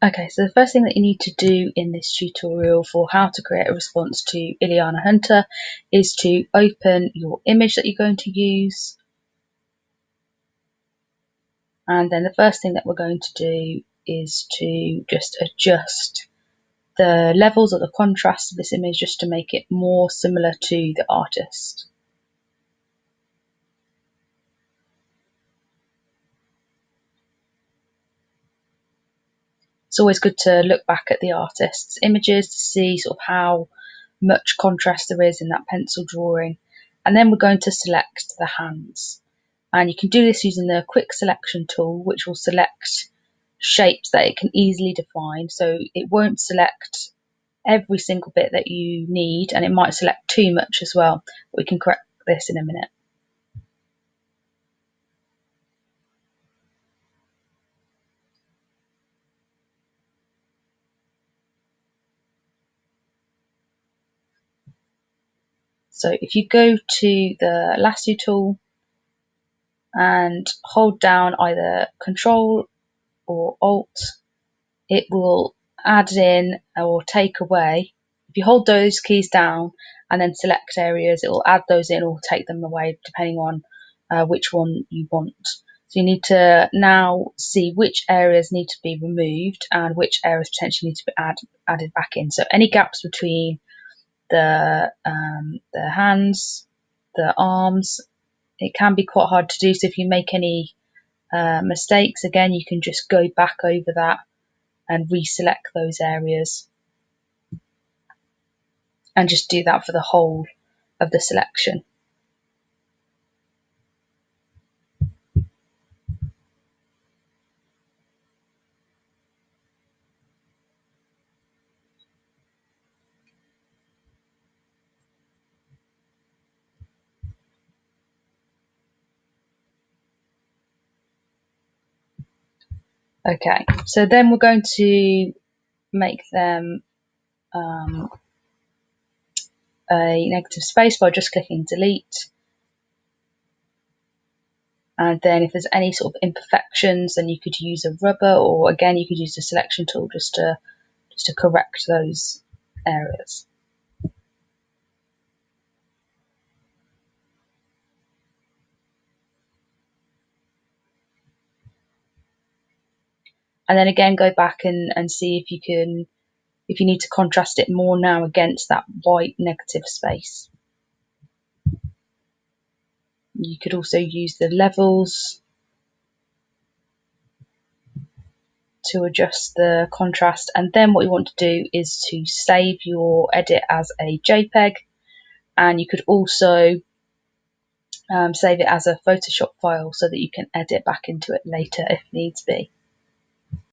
Okay, so the first thing that you need to do in this tutorial for how to create a response to Ileana Hunter is to open your image that you're going to use. And then the first thing that we're going to do is to just adjust the levels or the contrast of this image just to make it more similar to the artist. It's always good to look back at the artist's images to see sort of how much contrast there is in that pencil drawing. And then we're going to select the hands. And you can do this using the quick selection tool, which will select shapes that it can easily define. So it won't select every single bit that you need, and it might select too much as well. But we can correct this in a minute. So if you go to the lasso tool and hold down either Control or Alt, it will add in or take away. If you hold those keys down and then select areas, it will add those in or take them away depending on which one you want. So you need to now see which areas need to be removed and which areas potentially need to be added back in. So any gaps between the hands, the arms, it can be quite hard to do. So if you make any mistakes, again, you can just go back over that and reselect those areas and just do that for the whole of the selection. Okay, so then we're going to make them a negative space by just clicking delete. And then if there's any sort of imperfections, then you could use a rubber, or again, you could use the selection tool just to correct those areas. And then again, go back and see if you need to contrast it more now against that white negative space. You could also use the levels to adjust the contrast, and then what you want to do is to save your edit as a JPEG, and you could also save it as a Photoshop file so that you can edit back into it later if needs be.